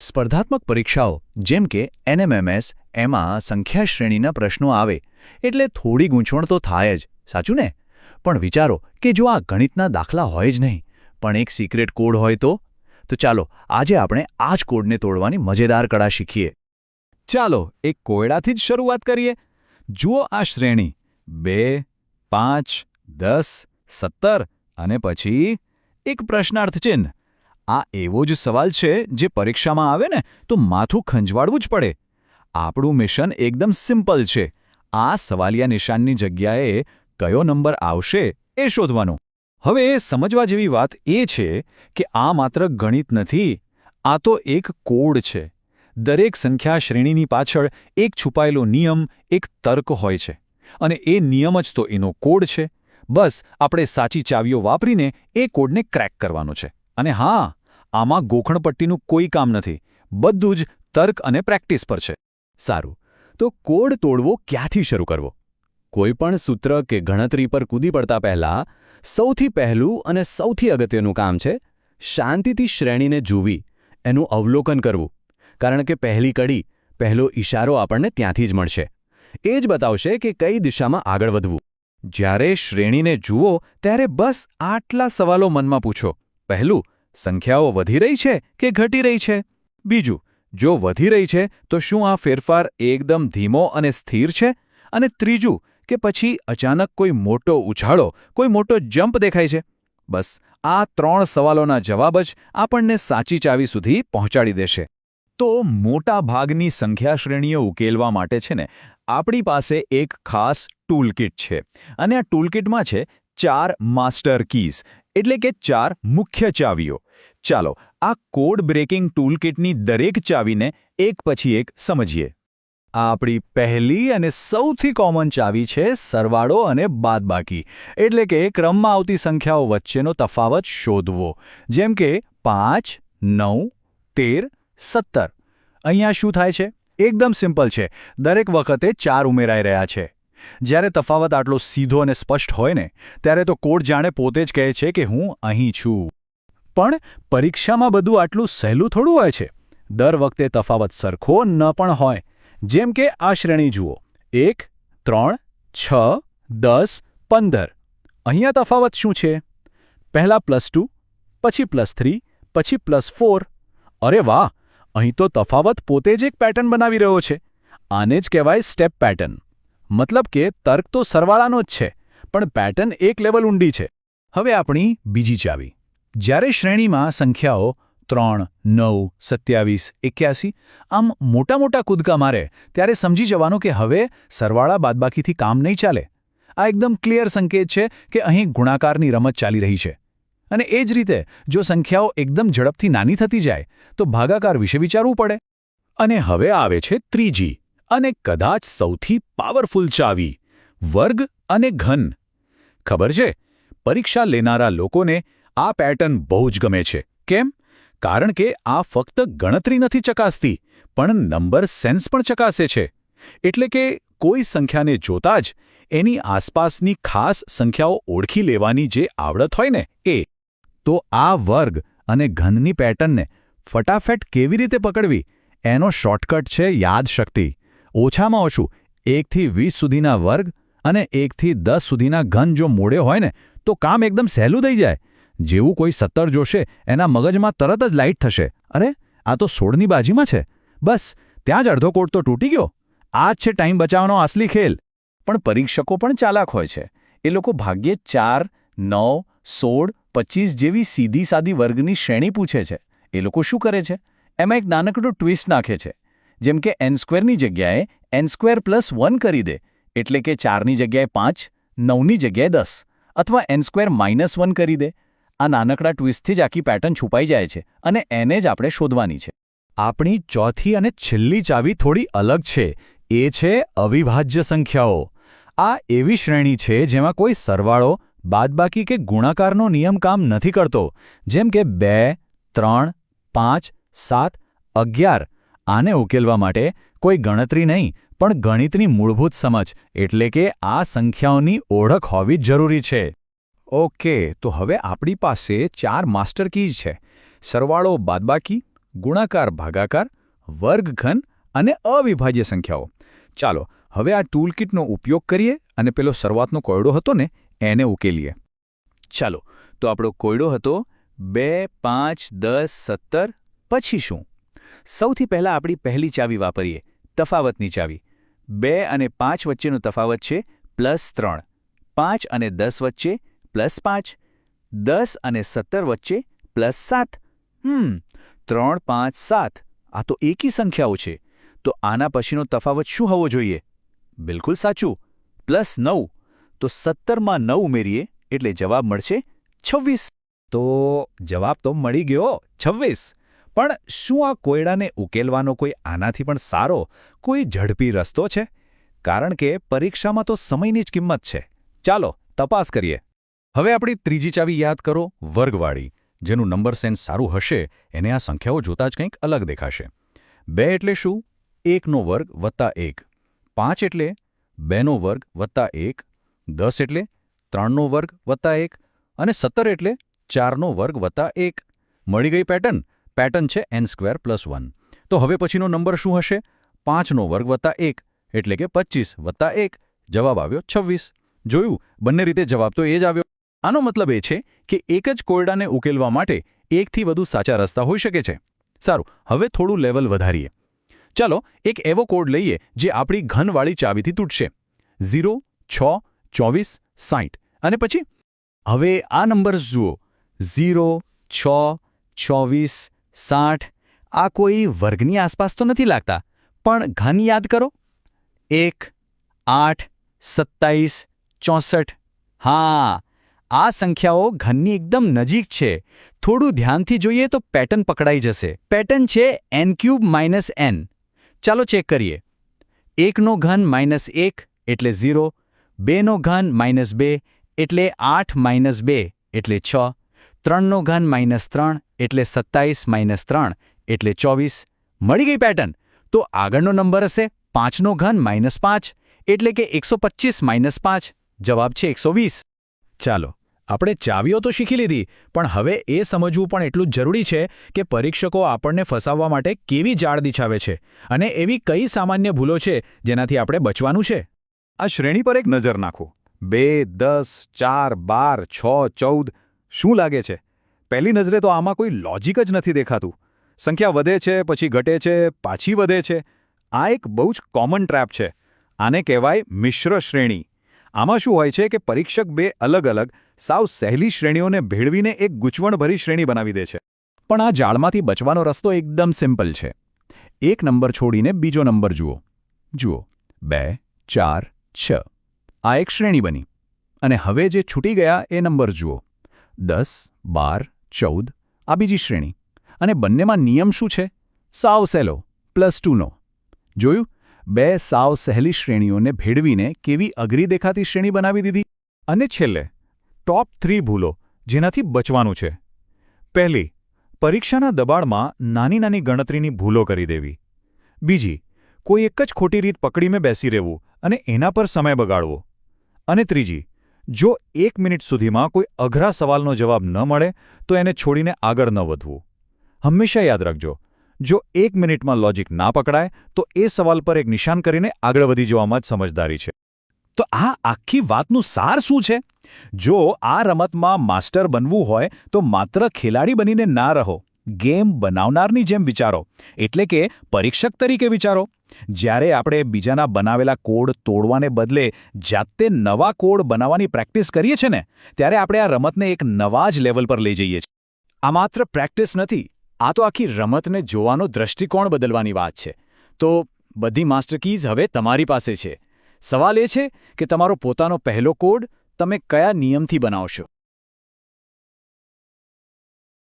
સ્પર્ધાત્મક પરીક્ષાઓ જેમ કે એનએમએમએસ એમાં સંખ્યા શ્રેણીના પ્રશ્નો આવે એટલે થોડી ગૂંચવણ તો થાય જ, સાચું ને? પણ વિચારો કે જો આ ગણિતના દાખલા હોય જ નહીં, પણ એક સિક્રેટ કોડ હોય તો ચાલો આજે આપણે આ જ કોડને તોડવાની મજેદાર કળા શીખીએ. ચાલો એક કોયડાથી જ શરૂઆત કરીએ. જુઓ આ શ્રેણી 2, 5, 10, 17 અને પછી એક પ્રશ્નાર્થ ચિહ્ન. આ એવો જ સવાલ છે જે પરીક્ષામાં આવે ને તો માથું ખંજવાળવું જ પડે. આપણું મિશન એકદમ સિમ્પલ છે. આ સવાલિયા નિશાનની જગ્યાએ કયો નંબર આવશે એ શોધવાનો. હવે સમજવા જેવી વાત એ છે કે આ માત્ર ગણિત નથી, આ તો એક કોડ છે. દરેક સંખ્યા શ્રેણીની પાછળ એક છુપાયેલો નિયમ, એક તર્ક હોય છે. અને એ નિયમ જ તો એનો કોડ છે. બસ આપણે સાચી ચાવીઓ વાપરીને એ કોડને ક્રેક કરવાનો છે. અને હા, આમાં ગોખણપટ્ટીનું કોઈ કામ નથી. બધું જ તર્ક અને પ્રેક્ટિસ પર છે. સારું, તો કોડ તોડવો ક્યાંથી શરૂ કરવો? કોઈપણ સૂત્ર કે ગણતરી પર કૂદી પડતા પહેલાં સૌથી પહેલું અને સૌથી અગત્યનું કામ છે શાંતિથી શ્રેણીને જોવી, એનું અવલોકન કરવું. કારણ કે પહેલી કડી, પહેલો ઇશારો આપણને ત્યાંથી જ મળશે. એ જ બતાવશે કે કઈ દિશામાં આગળ વધવું. જ્યારે શ્રેણીને જુઓ ત્યારે બસ આટલા સવાલો મનમાં પૂછો. પહેલું, સંખ્યાઓ વધી રહી છે કે ઘટી રહી છે? બીજું, જો વધી રહી છે તો શું આ ફેરફાર એકદમ ધીમો અને સ્થિર છે? અને ત્રીજું, કે પછી અચાનક કોઈ મોટો ઉછાળો, કોઈ મોટો જમ્પ દેખાય છે? બસ આ 3 સવાલોના જવાબ જ આપણને સાચી ચાવી સુધી પહોંચાડી દેશે. તો મોટા ભાગની સંખ્યા શ્રેણીઓ ઉકેલવા માટે છે ને આપણી પાસે એક ખાસ ટૂલકિટ છે. અને આ ટૂલકિટમાં છે 4 માસ્ટર કીઝ, એટલે કે 4 મુખ્ય ચાવીઓ. ચાલો આ કોડ બ્રેકિંગ ટૂલકિટની દરેક ચાવીને એક પછી એક સમજીએ. આપણી પહેલી અને સૌથી કોમન ચાવી છે સરવાળો અને બાદબાકી, એટલે કે ક્રમમાં આવતી સંખ્યાઓ વચ્ચેનો તફાવત શોધવો. જેમ કે 5, 9, 13, 17. અહીંયા શું થાય છે? એકદમ સિમ્પલ છે. દરેક વખતે 4 ઉમેરાઈ રહ્યા છે. જ્યારે તફાવત આટલો સીધો અને સ્પષ્ટ હોય ને ત્યારે તો કોડ જાણે પોતે જ કહે છે કે હું અહીં છું. પણ પરીક્ષામાં બધું આટલું સહેલું થોડું હોય છે. દર વખતે તફાવત સરખો ન પણ હોય. જેમ કે આ શ્રેણી જુઓ, 1, 3, 6, 10, 15. અહીંયા તફાવત શું છે? પહેલા +2, પછી +3, પછી +4. અરે વાહ! અહીં તો તફાવત પોતે જ એક પેટર્ન બનાવી રહ્યો છે. આને જ કહેવાય સ્ટેપ પેટર્ન. મતલબ કે તર્ક તો સરવાળાનો જ છે, પણ પેટર્ન એક લેવલ ઊંડી છે. હવે આપણી બીજી ચાવી. જ્યારે શ્રેણીમાં સંખ્યાઓ 3, 9, 27, 81 આમ મોટા કૂદકા મારે ત્યારે સમજી જવાનું કે હવે સરવાળા બાદબાકીથી કામ નહીં ચાલે. આ એકદમ ક્લિયર સંકેત છે કે અહીં ગુણાકારની રમત ચાલી રહી છે. અને એ જ રીતે જો સંખ્યાઓ એકદમ ઝડપથી નાની થતી જાય તો ભાગાકાર વિશે વિચારવું પડે. અને હવે આવે છે ત્રીજી અને કદાચ સૌથી પાવરફુલ ચાવી, વર્ગ અને ઘન. ખબર છે, પરીક્ષા લેનારા લોકોને આ પેટર્ન બહુ જ ગમે છે. કેમ? કારણ કે આ ફક્ત ગણતરી નથી ચકાસતી, પણ નંબર સેન્સ પણ ચકાસે છે. એટલે કે કોઈ સંખ્યાને જોતા જ એની આસપાસની ખાસ સંખ્યાઓ ઓળખી લેવાની જે આવડત હોય ને એ. તો આ વર્ગ અને ઘનની પેટર્નને ફટાફટ કેવી રીતે પકડવી એનો શોર્ટકટ છે યાદશક્તિ. ઓછામાં ઓછું 1 થી 20 સુધીના વર્ગ અને 1 થી 10 સુધીના ઘન જો મોડે હોય ને તો કામ એકદમ સહેલું થઈ જાય. જેવું કોઈ 17 જોશે એના મગજમાં તરત જ લાઇટ થશે, અરે આ તો 16ની બાજીમાં છે. બસ ત્યાં જ અડધો કોડ તો તૂટી ગયો. આ જ છે ટાઈમ બચાવવાનો અસલી ખેલ. પણ પરીક્ષકો પણ ચાલાક હોય છે. એ લોકો ભાગ્યે 4, 9, 16, 25 જેવી સીધી સાદી વર્ગની શ્રેણી પૂછે છે. એ લોકો શું કરે છે? એમાં એક નાનકડું ટ્વિસ્ટ નાખે છે. જેમ કે n² જગ્યાએ n² + 1 કરી દે, એટલે કે 4ની જગ્યાએ 5, 9ની જગ્યાએ 10, અથવા n² - 1 કરી દે. આ નાનકડા ટ્વિસ્ટથી જ આખી પેટર્ન છુપાઈ જાય છે અને એને જ આપણે શોધવાની છે. આપણી ચોથી અને છેલ્લી ચાવી થોડી અલગ છે. એ છે અવિભાજ્ય સંખ્યાઓ. આ એવી શ્રેણી છે જેમાં કોઈ સરવાળો, બાદબાકી કે ગુણાકારનો નિયમ કામ નથી કરતો. જેમ કે 2, 3, 5, 7, 11. આને ઉકેલવા માટે કોઈ ગણતરી નહીં પણ ગણિતની મૂળભૂત સમજ, એટલે કે આ સંખ્યાઓની ઓળખ હોવી જ જરૂરી છે. ઓકે, તો હવે આપણી પાસે 4 માસ્ટર કીઝ છે. સરવાળો, બાદબાકી, ગુણાકાર ભાગાકાર, વર્ગઘન અને અવિભાજ્ય સંખ્યાઓ. ચાલો હવે આ ટૂલકીટનો ઉપયોગ કરીએ અને પેલો શરૂઆતનો કોયડો હતો ને એને ઉકેલીએ. ચાલો તો આપણો કોયડો હતો 2, 5, 10, 17. પછી શું? સૌથી પહેલાં આપણી પહેલી ચાવી વાપરીએ, તફાવતની ચાવી. 2 અને 5 વચ્ચેનો તફાવત છે +3. 5 અને 10 વચ્ચે +5. 10 અને 17 વચ્ચે +7. 3, 5, 7 આ તો એકી સંખ્યાઓ છે. તો આના પછીનો તફાવત શું હોવો જોઈએ? બિલકુલ સાચું, +9. તો 17માં 9 ઉમેરીએ એટલે જવાબ મળશે 26. તો જવાબ તો મળી ગયો 26. પણ શું આ કોયડાને ઉકેલવાનો કોઈ આનાથી પણ સારો, કોઈ ઝડપી રસ્તો છે? કારણ કે પરીક્ષામાં તો સમયની જ કિંમત છે. ચાલો તપાસ કરીએ. હવે આપણી ત્રીજી ચાવી યાદ કરો, વર્ગવાળી. જેનું નંબર સેન્સ સારું હશે એને આ સંખ્યાઓ જોતાં જ કંઈક અલગ દેખાશે. 2 એટલે શું? 1નો વર્ગ વત્તા 1. 5 એટલે 2નો વર્ગ વત્તા 1. 10 એટલે 3નો વર્ગ વત્તા 1. અને 17 એટલે 4નો વર્ગ વત્તા 1. મળી ગઈ પેટર્ન. પેટર્ન છે n² + 1. તો હવે પછીનો નંબર શું હશે? 5નો વર્ગ વત્તા 1 એટલે કે 25 વત્તા 1. જવાબ આવ્યો 26. જોયું, બંને રીતે જવાબ તો એ જ આવ્યો. આનો મતલબ એ છે કે એક જ કોયડાને ઉકેલવા માટે એકથી વધુ સાચા રસ્તા હોઈ શકે છે. સારું, હવે થોડું લેવલ વધારીએ. ચાલો એક એવો કોડ લઈએ જે આપણી ઘનવાળી ચાવીથી તૂટશે. 0, 6, 24, 60. અને પછી? હવે આ નંબર્સ જુઓ. 0, 6, 24, 60. આ કોઈ વર્ગની આસપાસ તો નથી લાગતા, પણ ઘન યાદ કરો. 1, 8, 27, 64. હા, આ સંખ્યાઓ ઘનની એકદમ નજીક છે. થોડું ધ્યાનથી જોઈએ તો પેટર્ન પકડાઈ જશે. પેટર્ન છે n³ - n. ચાલો ચેક કરીએ. 1નો ઘન -1 એટલે 0. 2નો ઘન -2 એટલે 8 - 2 એટલે 6. 3નો ઘન -3 એટલે 27 - 3 એટલે 24. મળી ગઈ પેટર્ન. તો આગળનો નંબર હશે 5નો ઘન -5 એટલે કે 125 - 5. જવાબ છે 120. ચાલો આપણે ચાવીઓ તો શીખી લીધી, પણ હવે એ સમજવું પણ એટલું જ જરૂરી છે કે પરીક્ષકો આપણને ફસાવવા માટે કેવી જાળ બિછાવે છે અને એવી કઈ સામાન્ય ભૂલો છે જેનાથી આપણે બચવાનું છે. આ શ્રેણી પર એક નજર નાખો. 2, 10, 4, 12, 6, 14. શું લાગે છે? પહેલી નજરે તો આમાં કોઈ લોજિક જ નથી દેખાતું. સંખ્યા વધે છે, પછી ઘટે છે, પાછી વધે છે. આ એક બહુ જ કોમન ટ્રેપ છે. આને કહેવાય મિશ્ર શ્રેણી. આમાં શું હોય છે કે પરીક્ષક બે અલગ-અલગ સાવ સહેલી શ્રેણીઓને ભેળવીને એક ગૂંચવણભરી શ્રેણી બનાવી દે છે. પણ આ જાળમાંથી બચવાનો રસ્તો એકદમ સિમ્પલ છે. એક નંબર છોડીને બીજો નંબર જુઓ. 2, 4, 6. આ એક શ્રેણી બની. અને હવે જે છૂટી ગયા એ નંબર જુઓ. 10, 12, 14. આ બીજી શ્રેણી. અને બંનેમાં નિયમ શું છે? સાવ સહેલો, +2નો. જોયું? બે સાવ સહેલી શ્રેણીઓને ભેળવીને કેવી અઘરી દેખાતી શ્રેણી બનાવી દીધી. અને છેલ્લે ટોપ 3 ભૂલો જેનાથી બચવાનું છે. પહેલી, પરીક્ષાના દબાણમાં નાની નાની ગણતરીની ભૂલો કરી દેવી. બીજી, કોઈ એક જ ખોટી રીત પકડીને બેસી રહેવું અને એના પર સમય બગાડવો. અને ત્રીજી, જો 1 મિનિટ સુધીમાં કોઈ અઘરા સવાલનો જવાબ ન મળે તો એને છોડીને આગળ ન વધવું. હંમેશા યાદ રાખજો, જો 1 મિનિટમાં લોજિક ના પકડાય તો એ સવાલ પર એક નિશાન કરીને આગળ વધી જવામાં જ સમજદારી છે. તો આ આખી વાતનું સાર શું છે? જો આ રમતમાં માસ્ટર બનવું હોય તો માત્ર ખેલાડી બનીને ના રહો. ગેમ બનાવનારની જેમ વિચારો. એટલે કે પરીક્ષક તરીકે વિચારો. જ્યારે આપણે બીજાના બનાવેલા કોડ તોડવાને બદલે જાતે નવા કોડ બનાવવાની પ્રેક્ટિસ કરીએ છીએ ને, ત્યારે આપણે આ રમતને એક નવા જ લેવલ પર લઈ જઈએ છીએ. આ માત્ર પ્રેક્ટિસ નથી, આ તો આખી રમતને જોવાનો દૃષ્ટિકોણ બદલવાની વાત છે. તો બધી માસ્ટર કીઝ હવે તમારી પાસે છે. સવાલ એ છે કે તમારો પોતાનો પહેલો કોડ તમે કયા નિયમથી બનાવશો.